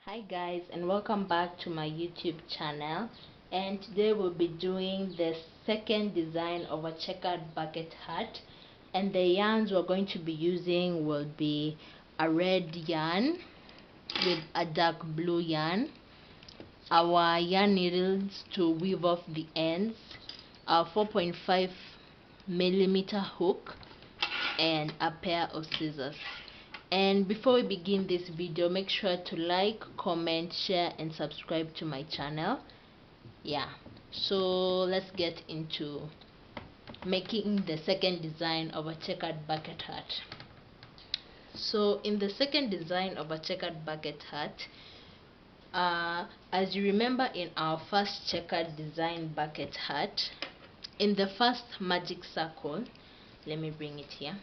Hi guys, and welcome back to my YouTube channel, and today we'll be doing the second design of a checkered bucket hat, and the yarns we're going to be using will be a red yarn with a dark blue yarn, our yarn needles to weave off the ends, our 4.5 millimeter hook, and a pair of scissors. And before we begin this video, make sure to like, comment, share, and subscribe to my channel. Yeah, so let's get into making the second design of a checkered bucket hat. So in the second design of a checkered bucket hat, as you remember in our first checkered design bucket hat, in the first magic circle, let me bring it here,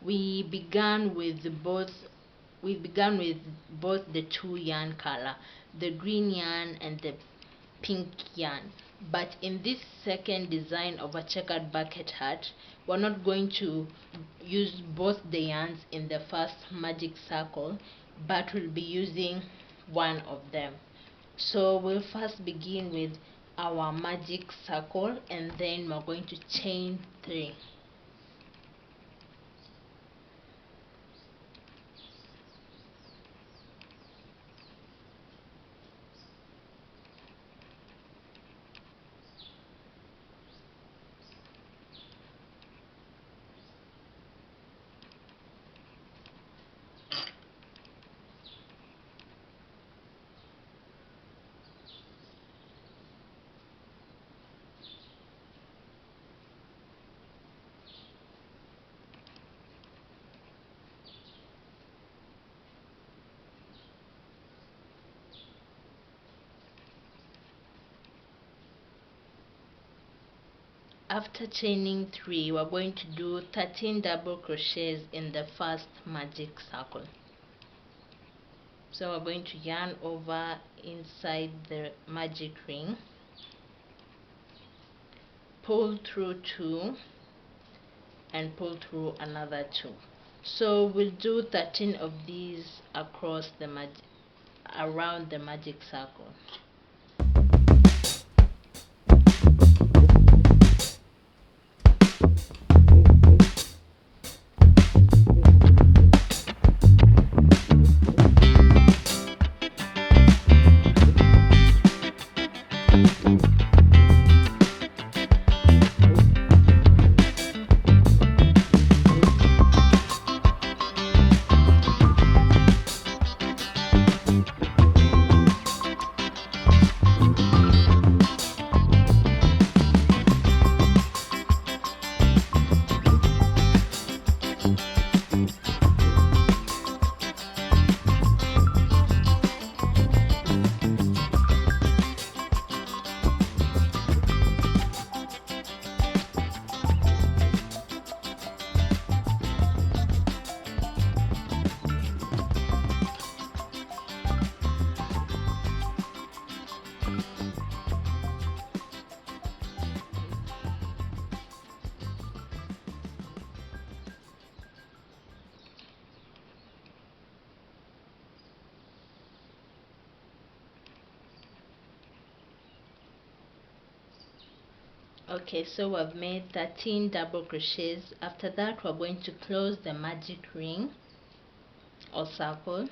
we began with both the two yarn color, the green yarn and the pink yarn. But in this second design of a checkered bucket hat, we're not going to use both the yarns in the first magic circle, but we'll be using one of them. So we'll first begin with our magic circle, and then we're going to chain 3. After chaining 3, we're going to do 13 double crochets in the first magic circle. So we're going to yarn over inside the magic ring, pull through 2, and pull through another 2. So we'll do 13 of these across the around the magic circle. Okay, so we've made 13 double crochets. After that, we're going to close the magic ring or circle,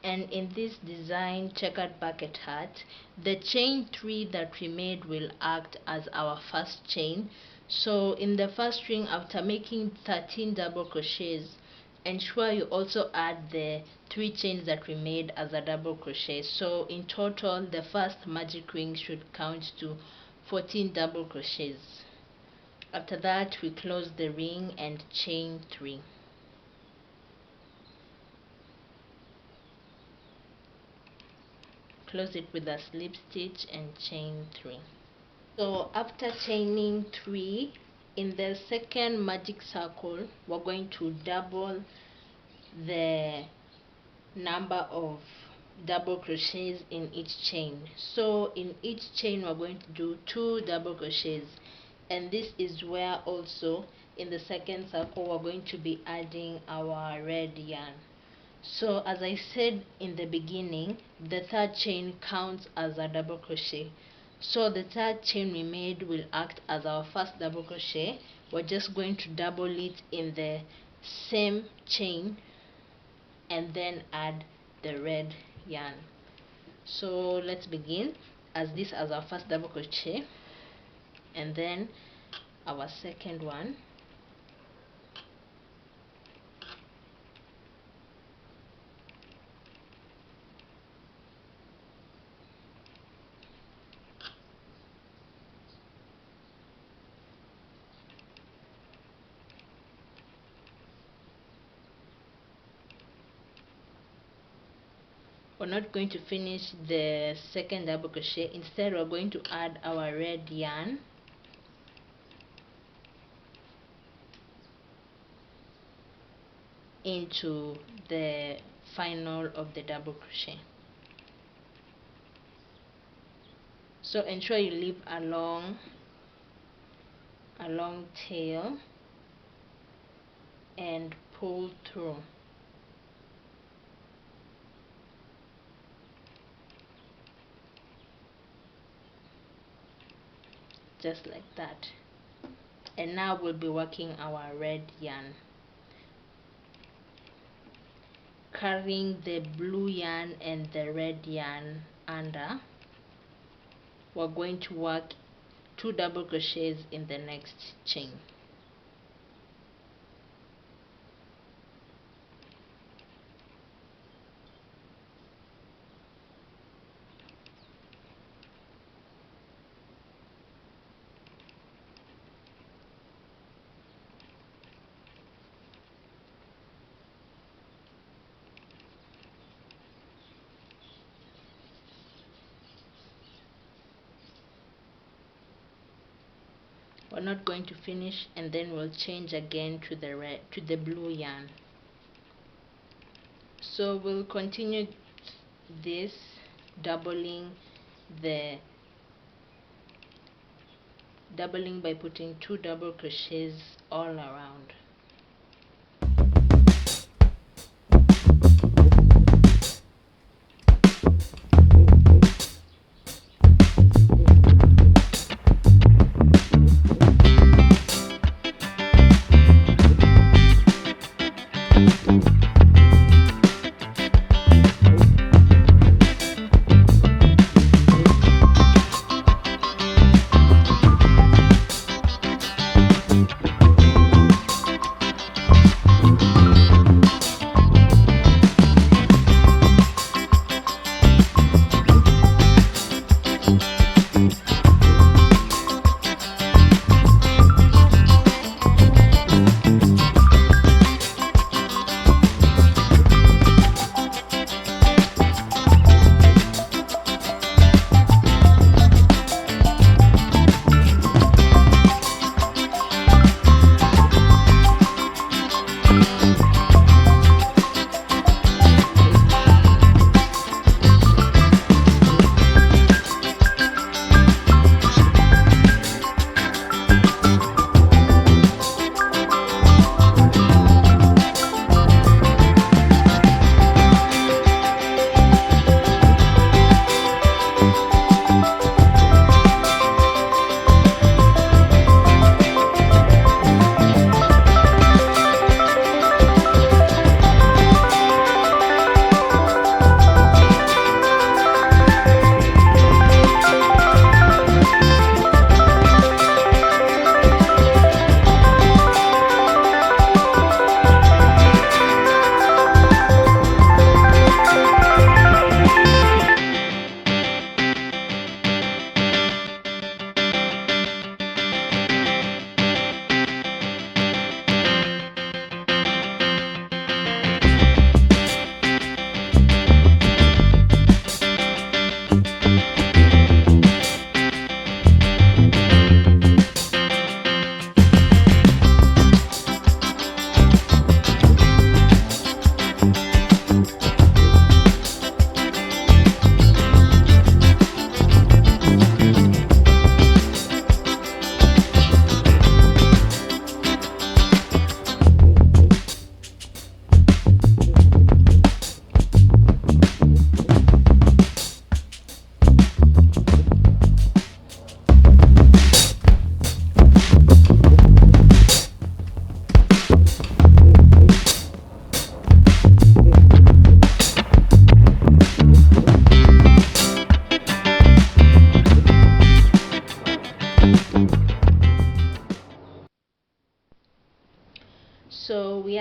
and in this design checkered bucket hat, the chain 3 that we made will act as our first chain. So in the first ring, after making 13 double crochets, ensure you also add the 3 chains that we made as a double crochet. So in total, the first magic ring should count to 14 double crochets. After that, we close the ring and chain 3. close it with a slip stitch and chain 3. So after chaining 3, in the second magic circle we're going to double the number of double crochets in each chain. So in each chain we're going to do 2 double crochets, and this is where also in the second circle we're going to be adding our red yarn. So as I said in the beginning, the third chain counts as a double crochet. So the third chain we made will act as our first double crochet. We're just going to double it in the same chain and then add the red yarn. So let's begin as this as our first double crochet, and then our second one, we're not going to finish the second double crochet. Instead we're going to add our red yarn into the final of the double crochet. So ensure you leave a long tail and pull through. Just like that. And now we'll be working our red yarn, carrying the blue yarn and the red yarn under. We're going to work 2 double crochets in the next chain. We're not going to finish, and then we'll change again to the blue yarn. So we'll continue this, doubling by putting 2 double crochets all around.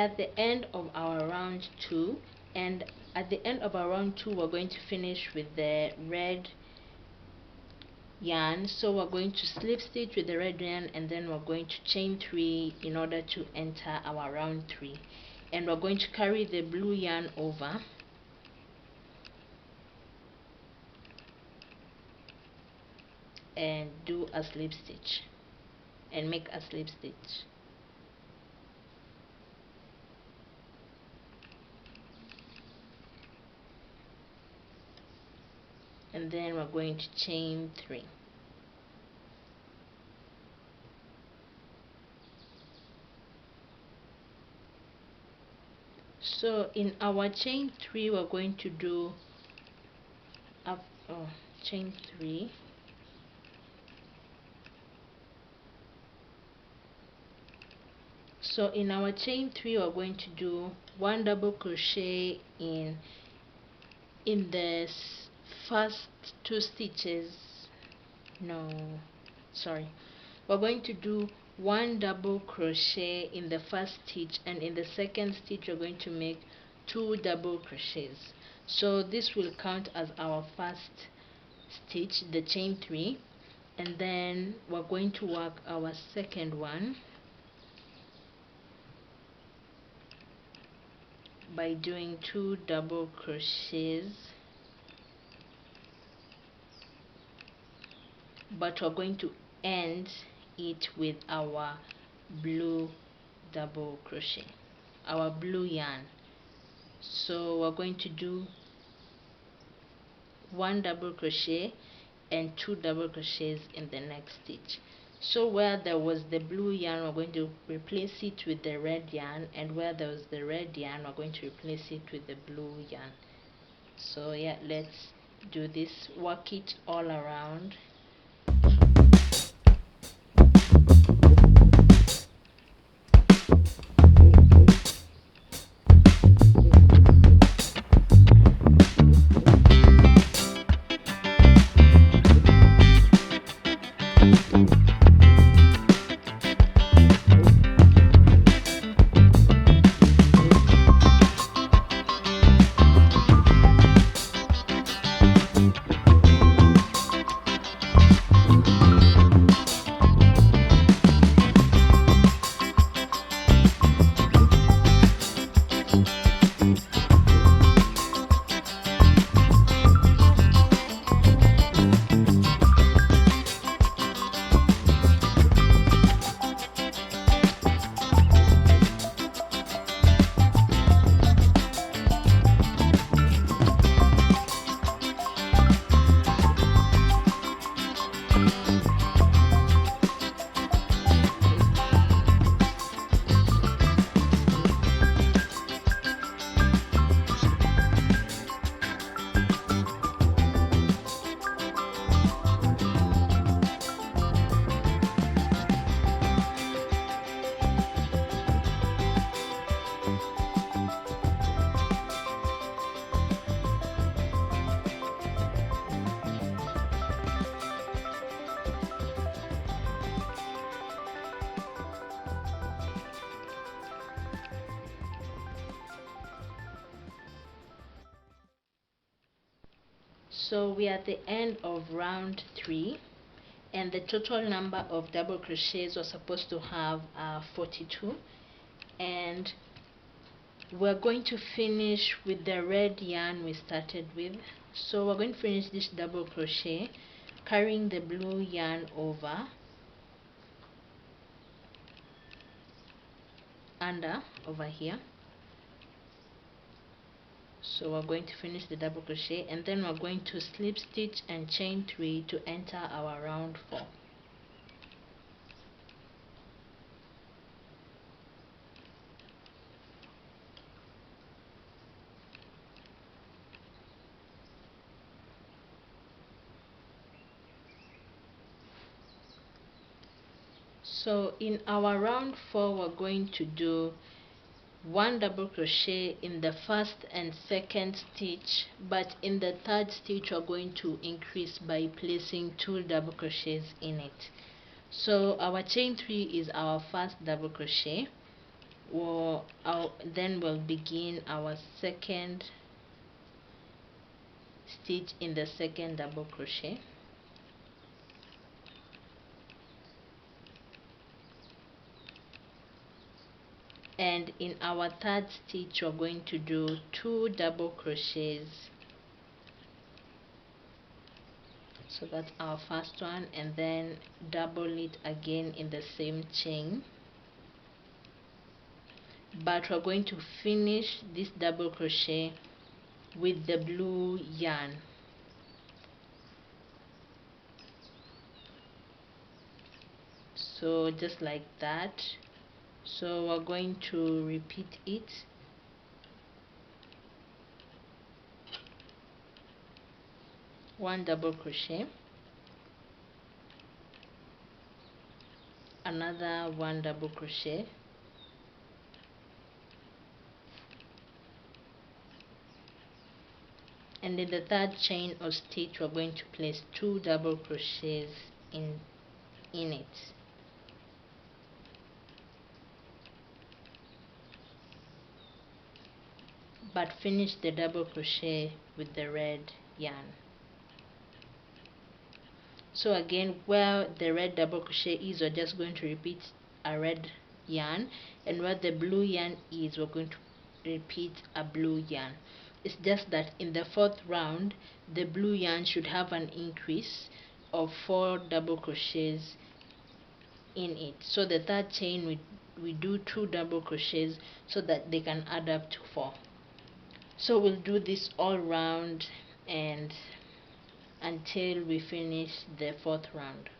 are at the end of our round 2, and at the end of our round 2 we're going to finish with the red yarn. So we're going to slip stitch with the red yarn, and then we're going to chain 3 in order to enter our round 3, and we're going to carry the blue yarn over and do a slip stitch and make a slip stitch. And then we're going to chain 3. So in our chain 3 we're going to do chain 3, so in our chain 3 we're going to do 1 double crochet in the first 2 stitches. No, sorry, we're going to do 1 double crochet in the first stitch, and in the second stitch we're going to make 2 double crochets. So this will count as our first stitch, the chain 3, and then we're going to work our second one by doing 2 double crochets, but we're going to end it with our blue double crochet, our blue yarn. So we're going to do 1 double crochet and 2 double crochets in the next stitch. So where there was the blue yarn we're going to replace it with the red yarn, and where there was the red yarn we're going to replace it with the blue yarn. So yeah, let's do this, work it all around. So we are at the end of round 3, and the total number of double crochets was supposed to have 42, and we're going to finish with the red yarn we started with. So we're going to finish this double crochet carrying the blue yarn over over here. So we're going to finish the double crochet, and then we're going to slip stitch and chain 3 to enter our round 4. So in our round 4 we're going to do 1 double crochet in the first and second stitch, but in the third stitch we're going to increase by placing 2 double crochets in it. So our chain 3 is our first double crochet, then we'll begin our second stitch in the second double crochet. And in our third stitch we're going to do 2 double crochets. So that's our first one, and then double it again in the same chain. But we're going to finish this double crochet with the blue yarn. So just like that. So we're going to repeat it. One double crochet, another one double crochet, and in the third chain or stitch we're going to place 2 double crochets in it. But finish the double crochet with the red yarn. So again, where the red double crochet is, we're just going to repeat a red yarn, and where the blue yarn is, we're going to repeat a blue yarn. It's just that in the 4th round the blue yarn should have an increase of 4 double crochets in it. So the third chain we do 2 double crochets so that they can add up to 4. So we'll do this all round and until we finish the 4th round.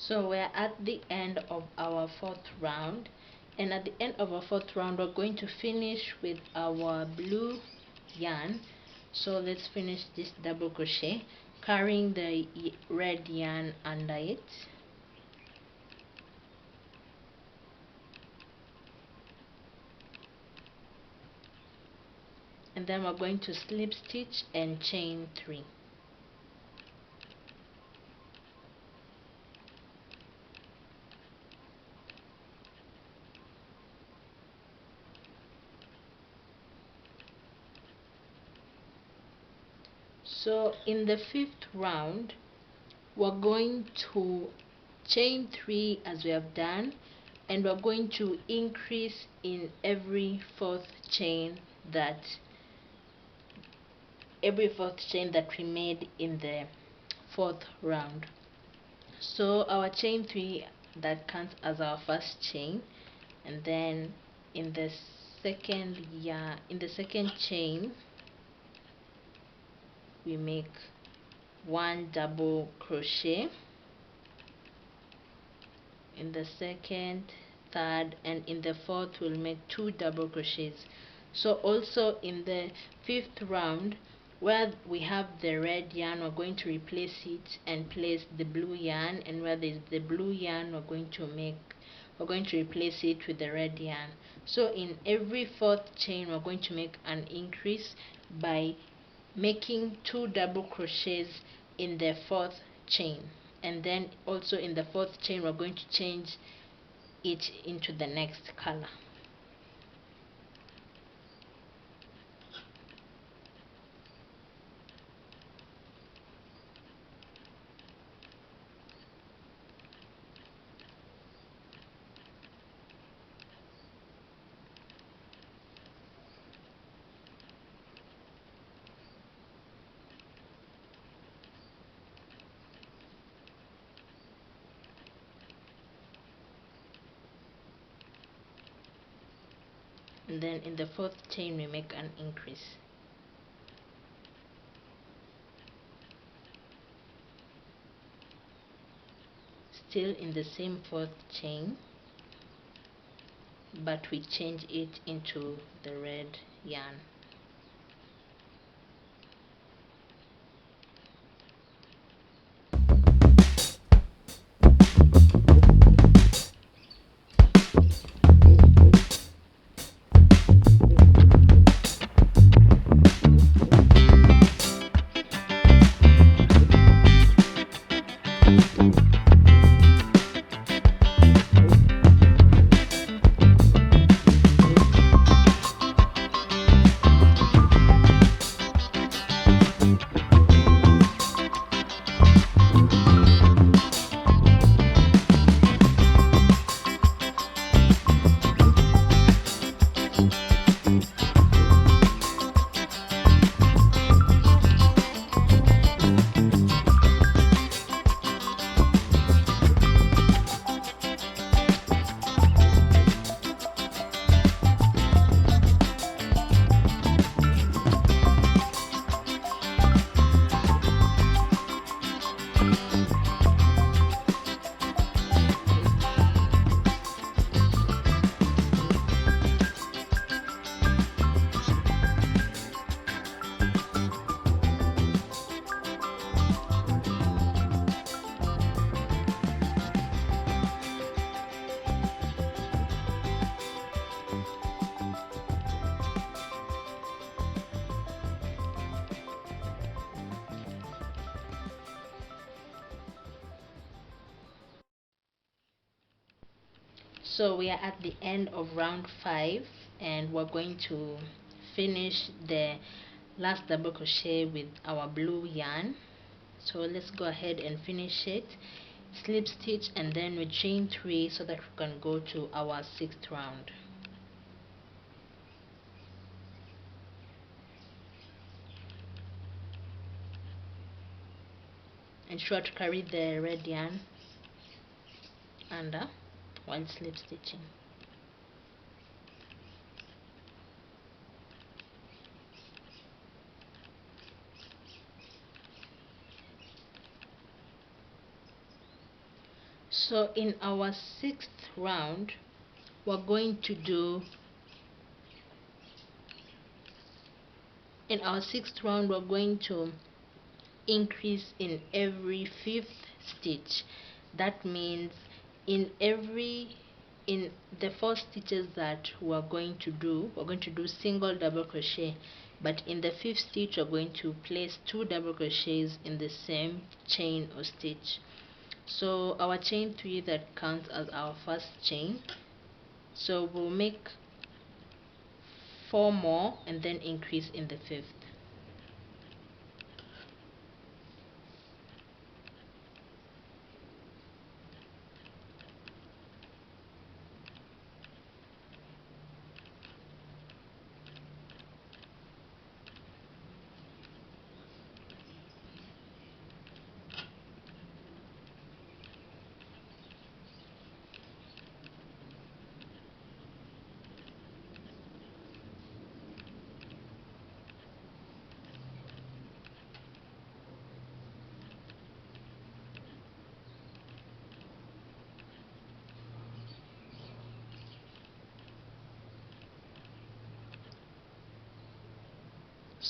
So we're at the end of our 4th round, and at the end of our 4th round we're going to finish with our blue yarn. So let's finish this double crochet carrying the red yarn under it. And then we're going to slip stitch and chain 3. So in the 5th round we're going to chain 3 as we have done, and we're going to increase in every fourth chain that we made in the fourth round. So our chain 3, that counts as our first chain, and then in the second chain we make 1 double crochet in the second, third, and in the fourth we'll make 2 double crochets. So also in the fifth round, where we have the red yarn, we're going to replace it and place the blue yarn, and where there's the blue yarn, we're going to replace it with the red yarn. So in every fourth chain we're going to make an increase by making 2 double crochets in the fourth chain, and then also in the fourth chain we're going to change it into the next color. And then in the fourth chain we make an increase. Still in the same fourth chain, but we change it into the red yarn. So we are at the end of round 5, and we're going to finish the last double crochet with our blue yarn. So let's go ahead and finish it. Slip stitch and then we chain 3 so that we can go to our 6th round. Ensure to carry the red yarn under while slip stitching. So in our 6th round we're going to do increase in every 5th stitch. That means in the 4 stitches that we're going to do single double crochet, but in the 5th stitch we're going to place 2 double crochets in the same chain or stitch. So our chain 3, that counts as our first chain, so we'll make 4 more and then increase in the 5th.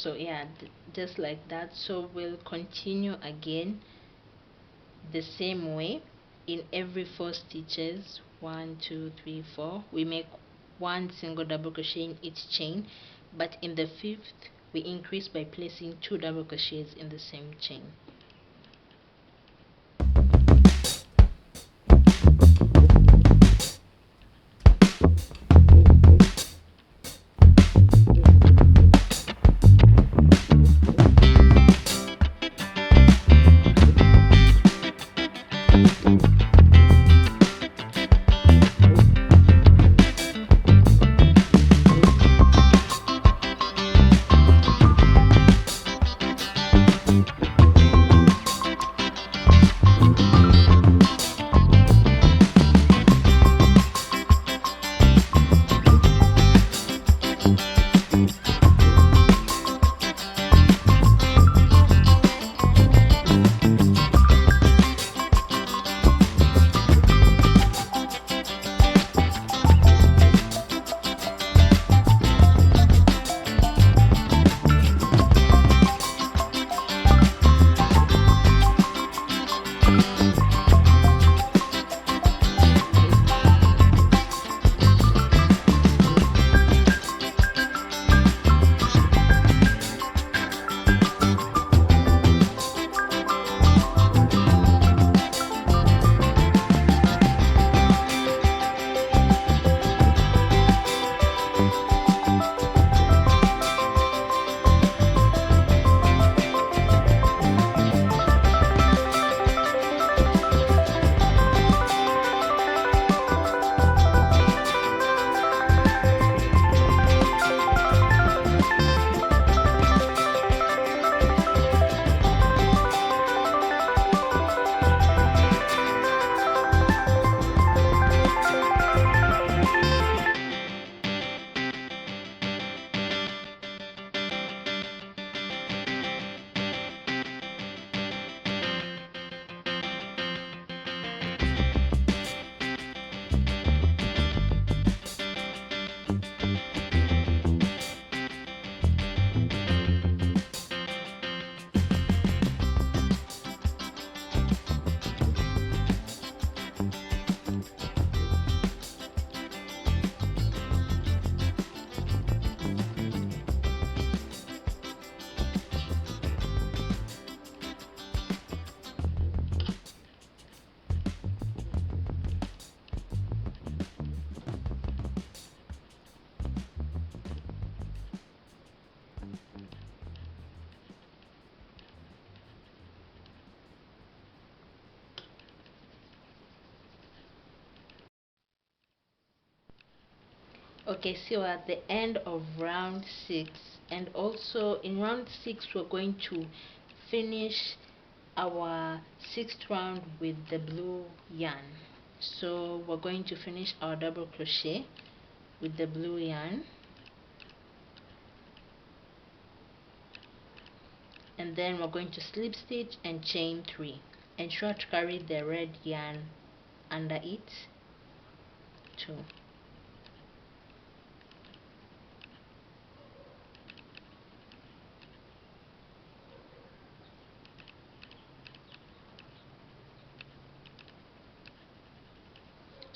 So yeah, just like that. So we'll continue again the same way in every 4 stitches. 1 2 3 4 we make one single double crochet in each chain, but in the fifth we increase by placing 2 double crochets in the same chain. Okay, so at the end of round 6, and also in round 6 we're going to finish our 6th round with the blue yarn. So we're going to finish our double crochet with the blue yarn, and then we're going to slip stitch and chain 3. Ensure to carry the red yarn under it too.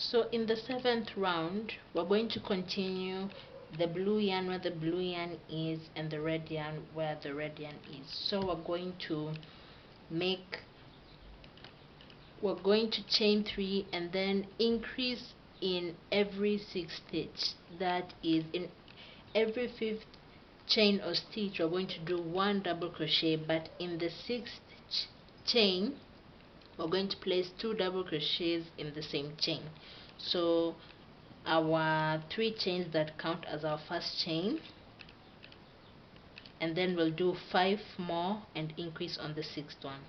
So in the 7th round we're going to continue the blue yarn where the blue yarn is and the red yarn where the red yarn is. So we're going to chain 3 and then increase in every 6th stitch. That is, in every 5th chain or stitch we're going to do 1 double crochet, but in the 6th chain we're going to place 2 double crochets in the same chain. So our 3 chains that count as our first chain, and then we'll do 5 more and increase on the 6th one.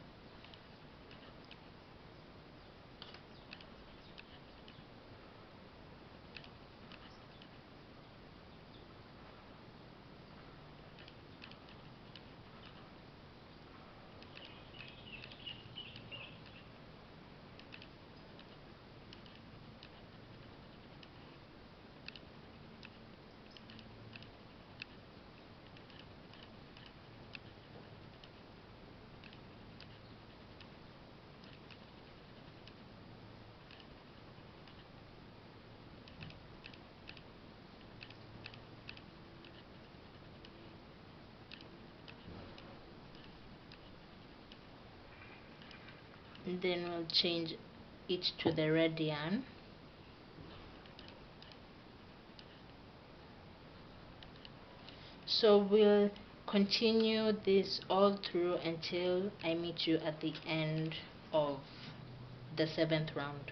and then we'll change it to the red yarn. So we'll continue this all through until I meet you at the end of the 7th round.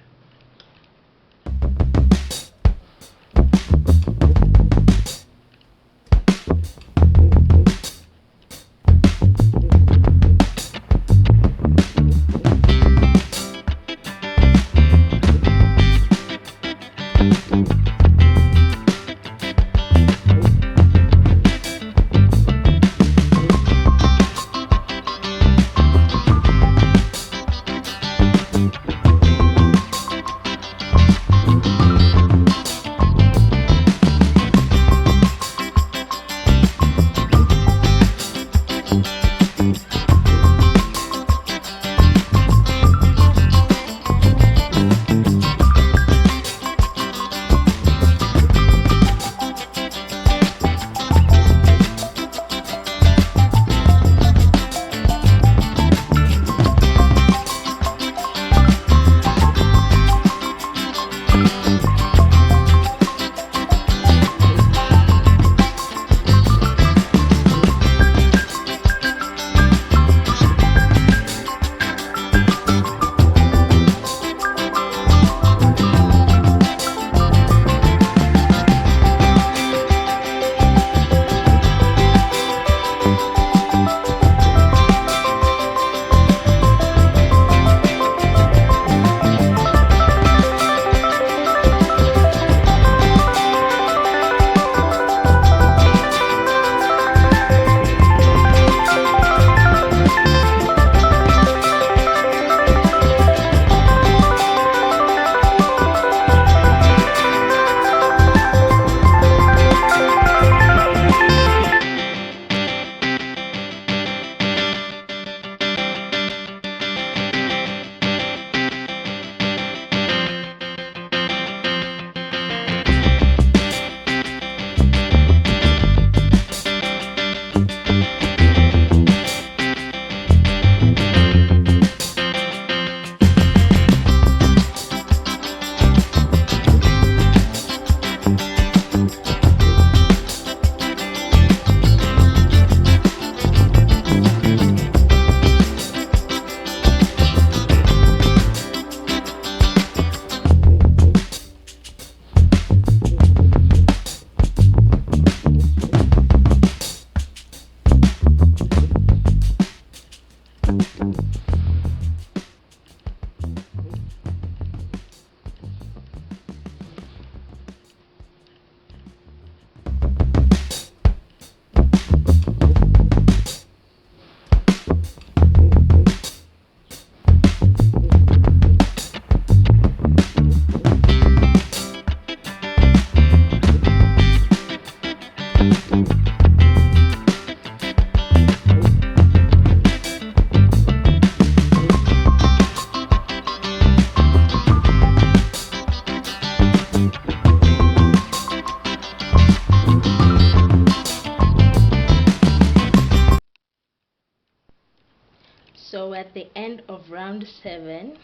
So at the end of round 7,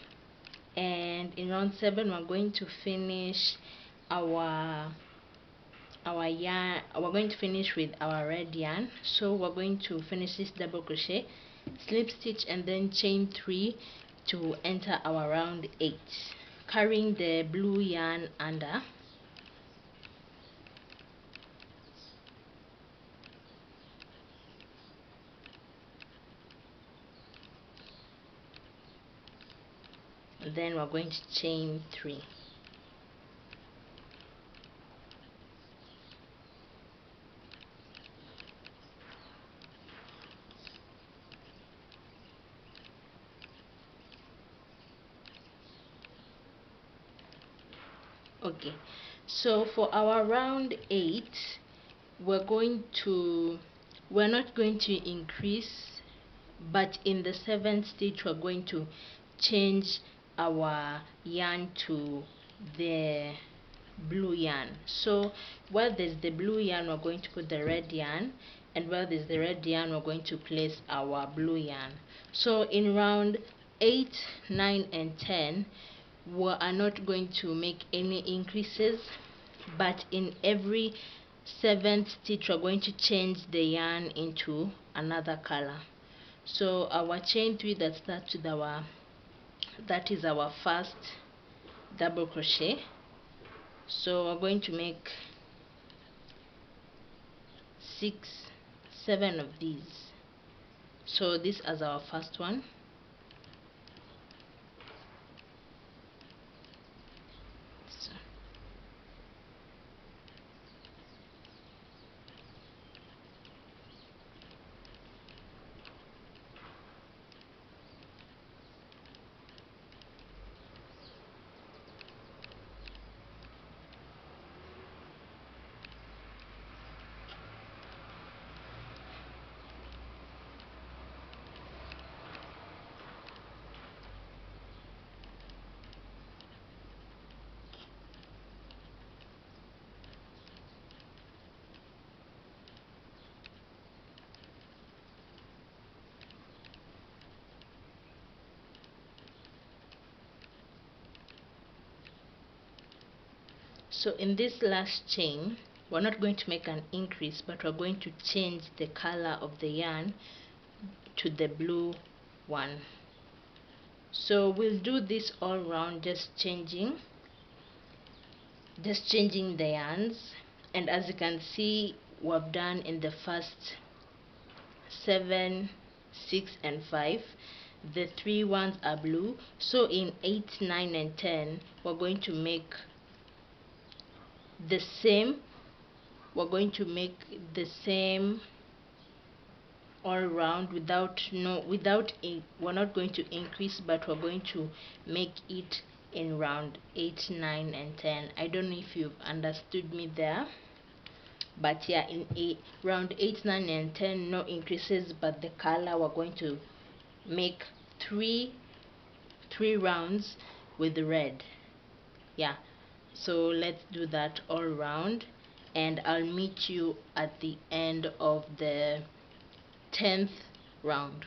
and in round 7 we're going to finish our yarn. We're going to finish with our red yarn. So we're going to finish this double crochet, slip stitch, and then chain 3 to enter our round 8, carrying the blue yarn under. Then we're going to chain 3. Okay, so for our round 8, we're not going to increase, but in the 7th stitch we're going to change our yarn to the blue yarn. So where there's the blue yarn we're going to put the red yarn, and where there's the red yarn we're going to place our blue yarn. So in round 8, 9 and 10 we are not going to make any increases, but in every 7th stitch we're going to change the yarn into another color. So our chain 3 that starts with that is our first double crochet. So we're going to make 6, 7 of these. So this is our first one. So in this last chain we're not going to make an increase, but we're going to change the color of the yarn to the blue one. So we'll do this all round, just changing the yarns. And as you can see, we've done in the first 7, 6 and 5, the 3 ones are blue. So in 8, 9 and 10 we're going to make the same. We're going to make the same all round we're not going to increase, but we're going to make it in round 8, 9 and 10. I don't know if you've understood me there, but yeah, in round 8, 9 and 10 no increases, but the color we're going to make three rounds with red. Yeah, so let's do that all round, and I'll meet you at the end of the 10th round.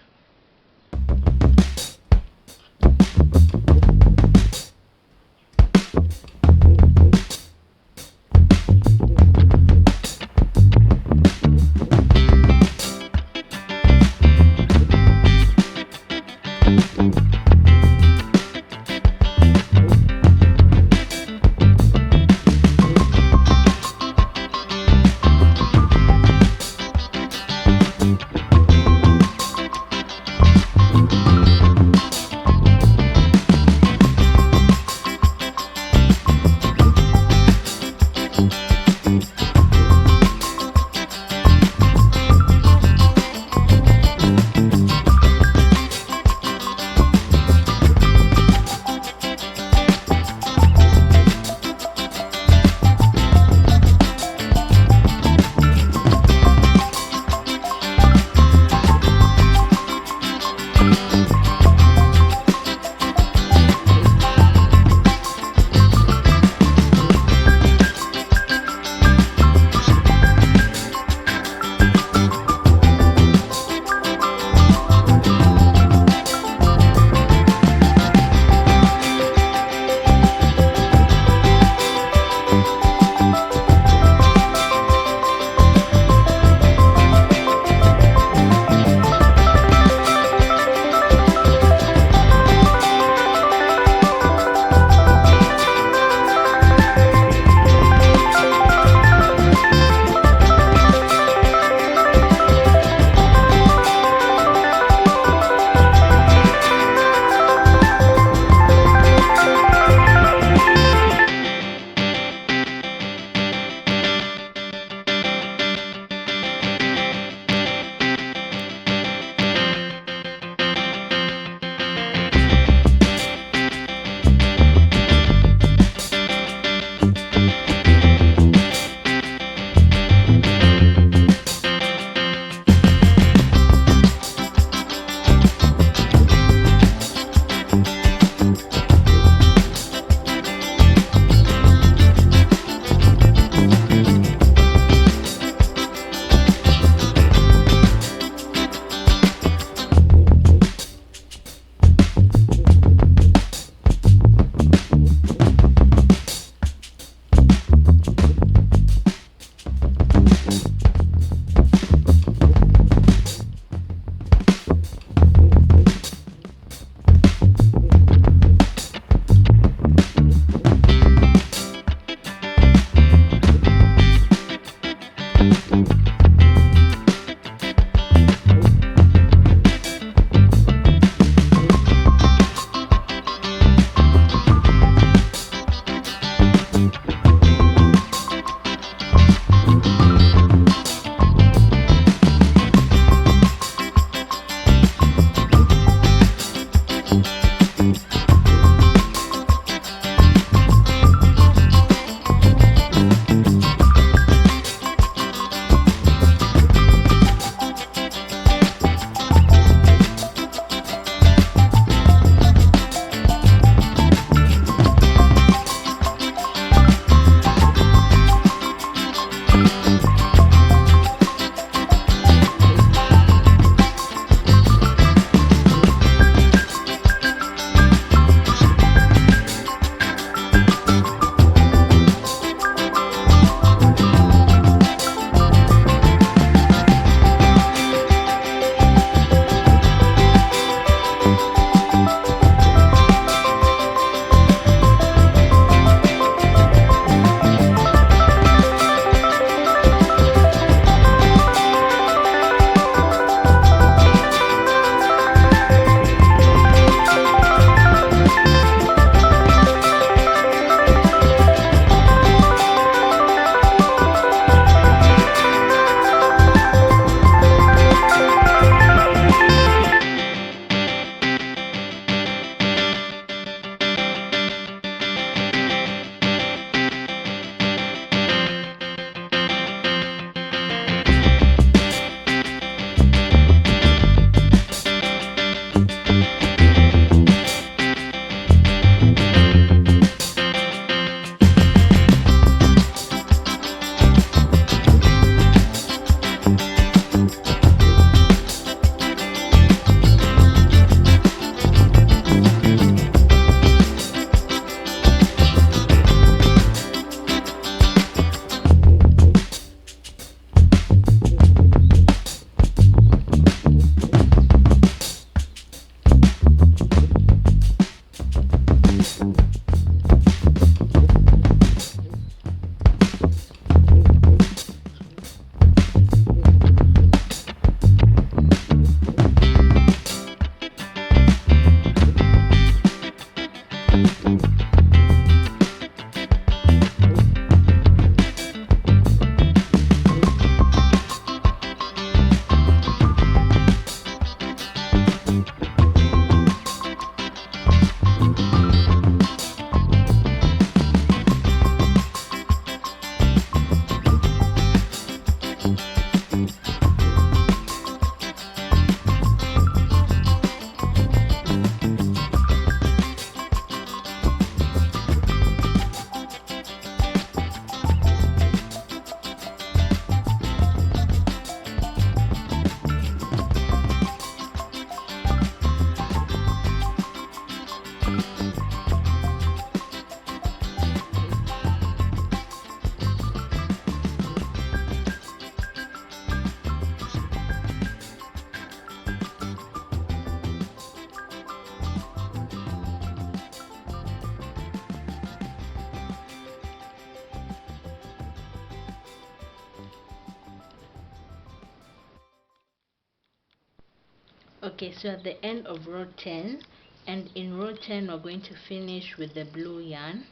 Okay, so at the end of row 10, and in row 10 we're going to finish with the blue yarn.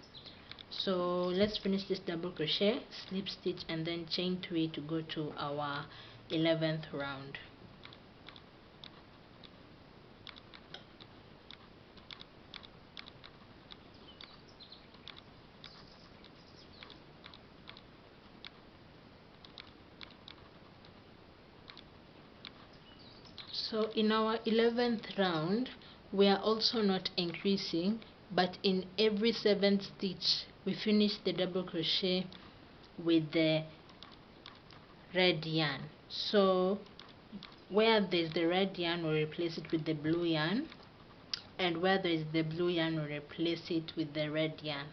So let's finish this double crochet, slip stitch, and then chain 3 to go to our 11th round. So in our 11th round, we are also not increasing, but in every 7th stitch we finish the double crochet with the red yarn. So where there's the red yarn, we'll replace it with the blue yarn, and where there is the blue yarn, we'll replace it with the red yarn.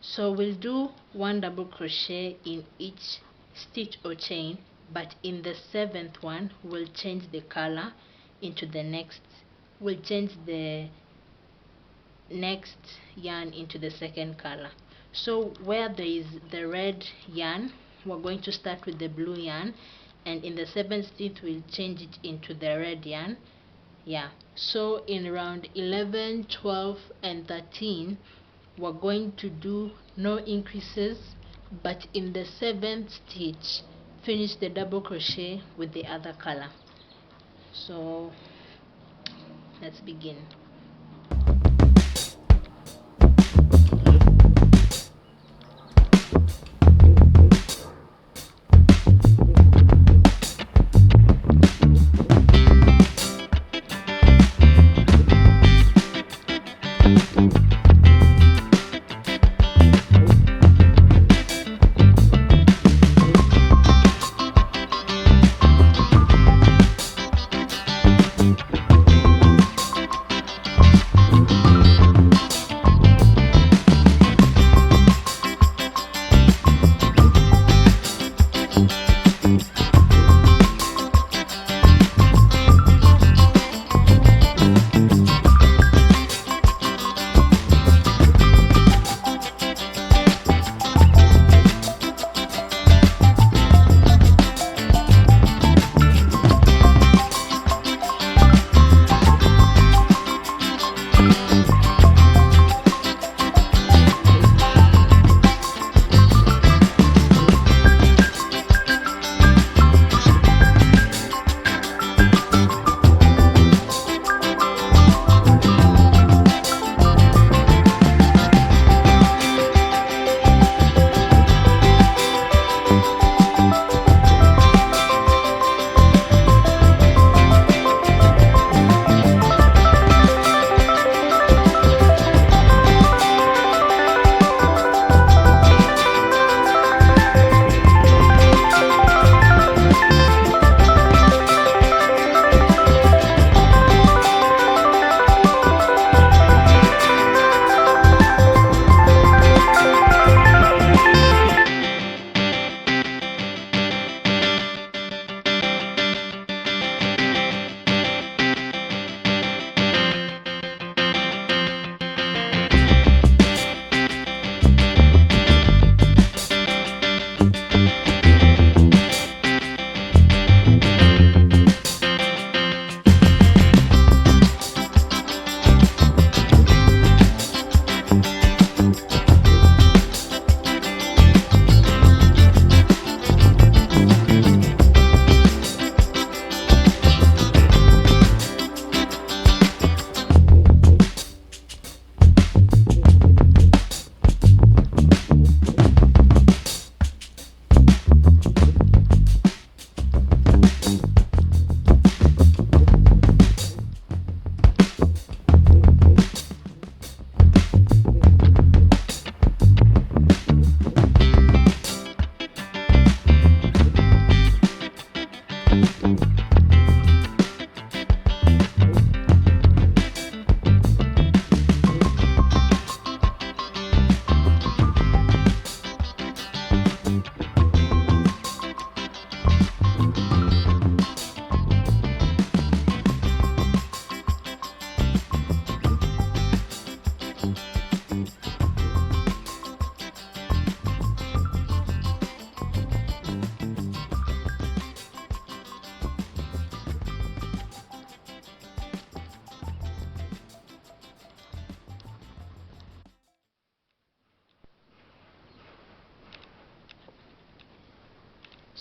So we'll do one double crochet in each stitch or chain, but in the 7th one we'll change the color into the next, we'll change the next yarn into the second color. So where there is the red yarn, we're going to start with the blue yarn, and in the 7th stitch we'll change it into the red yarn. Yeah, so in round 11, 12 and 13 we're going to do no increases, but in the 7th stitch finish the double crochet with the other color. So let's begin.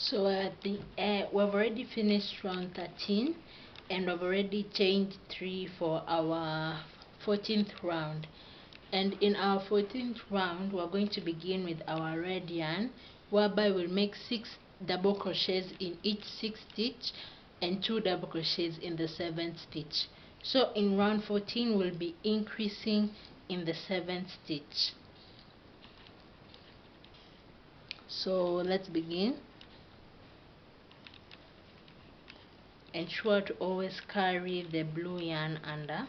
So at the we've already finished round 13, and we've already chained 3 for our 14th round. And in our 14th round, we're going to begin with our red yarn, whereby we'll make 6 double crochets in each 6th stitch and 2 double crochets in the 7th stitch. So in round 14, we'll be increasing in the 7th stitch. So let's begin. Ensure to always carry the blue yarn under.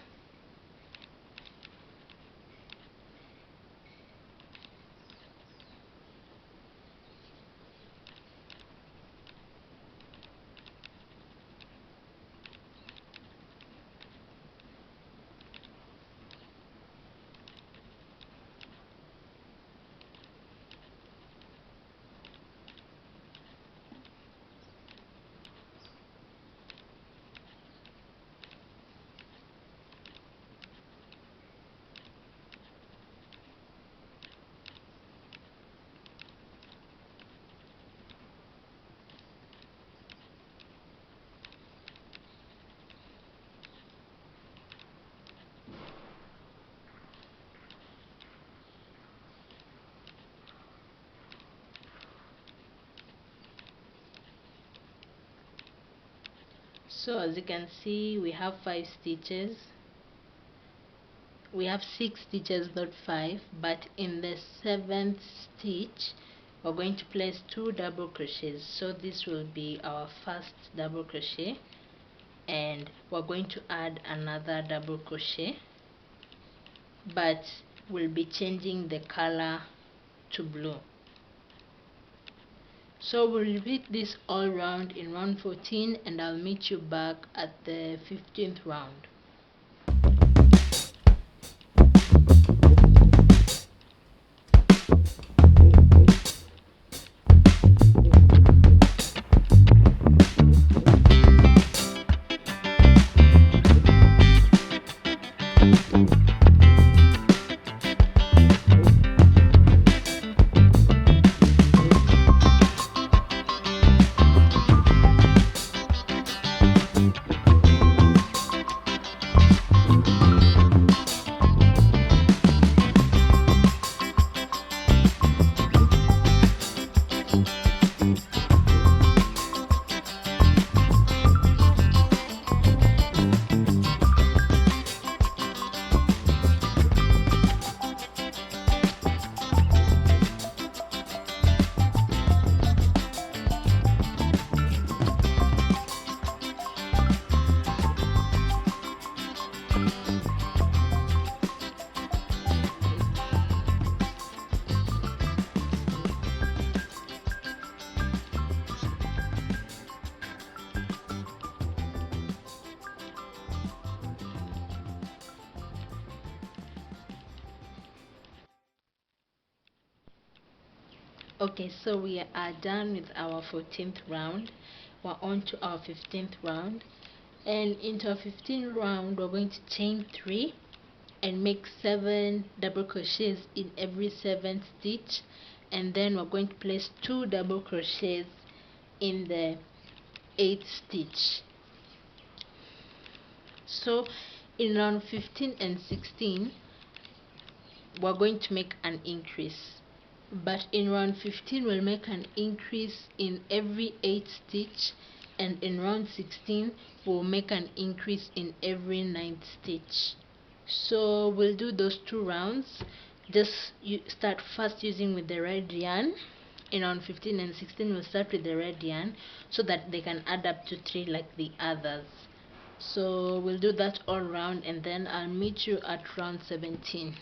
So as you can see, we have 5 stitches. We have 6 stitches, not 5, but in the 7th stitch we're going to place 2 double crochets. So this will be our first double crochet, and we're going to add another double crochet, but we'll be changing the color to blue. So we'll repeat this all round in round 14, and I'll meet you back at the 15th round. Okay, so we are done with our 14th round. We're on to our 15th round, and into our 15th round we're going to chain 3 and make 7 double crochets in every 7th stitch, and then we're going to place 2 double crochets in the 8th stitch. So in round 15 and 16 we're going to make an increase, but in round 15 we'll make an increase in every 8th stitch, and in round 16 we'll make an increase in every 9th stitch. So we'll do those 2 rounds. Just start first using with the red yarn. In round 15 and 16 we'll start with the red yarn so that they can add up to 3 like the others. So we'll do that all round, and then I'll meet you at round 17.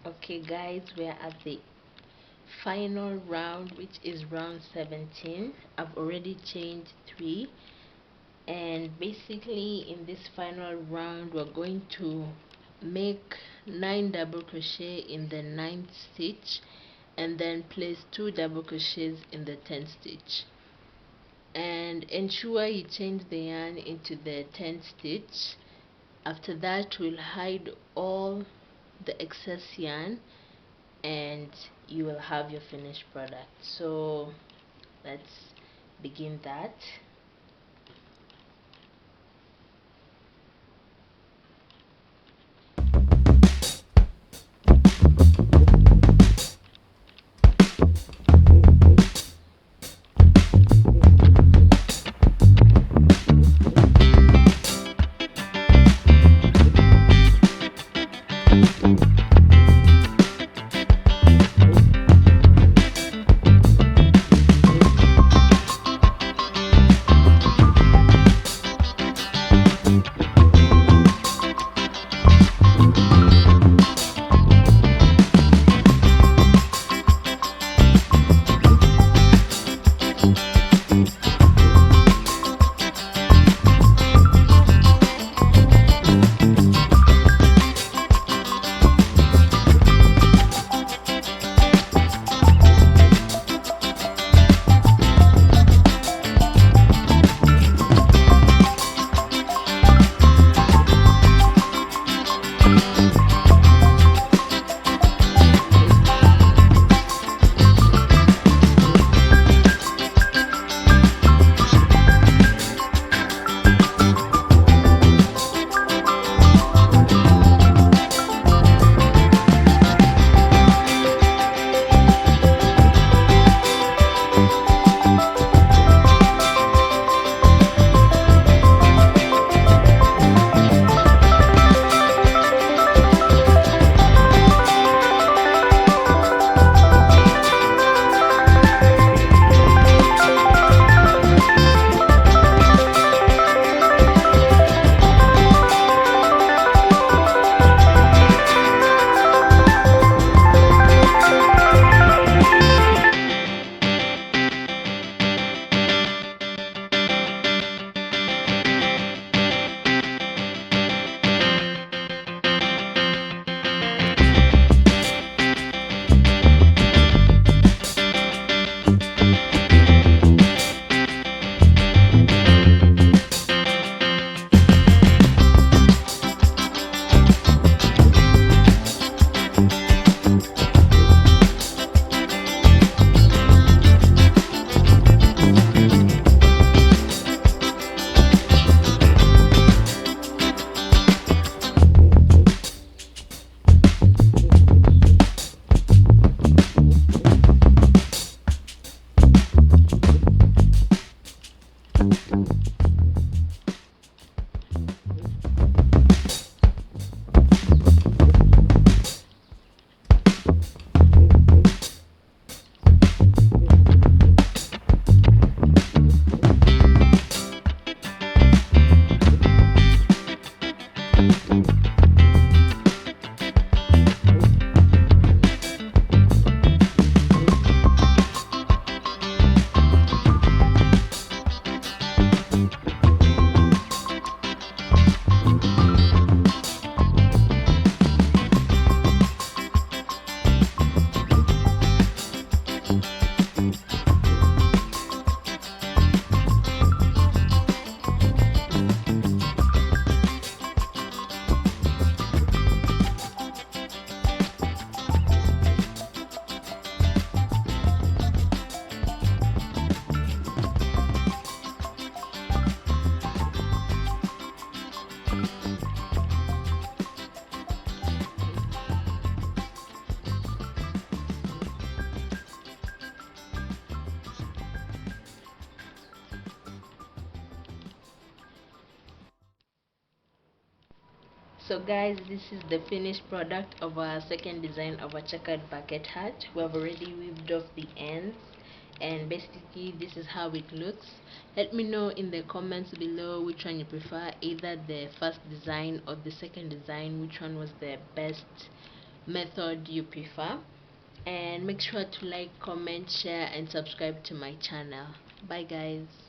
Okay guys, we're at the final round, which is round 17. I've already chained 3, and basically in this final round we're going to make 9 double crochet in the 9th stitch and then place 2 double crochets in the 10th stitch, and ensure you change the yarn into the 10th stitch. After that, we'll hide all the excess yarn and you will have your finished product. So let's begin that. So guys, this is the finished product of our second design of a checkered bucket hat. We have already weaved off the ends, and basically this is how it looks. Let me know in the comments below which one you prefer, either the first design or the second design, which one was the best method you prefer. And make sure to like, comment, share and subscribe to my channel. Bye guys.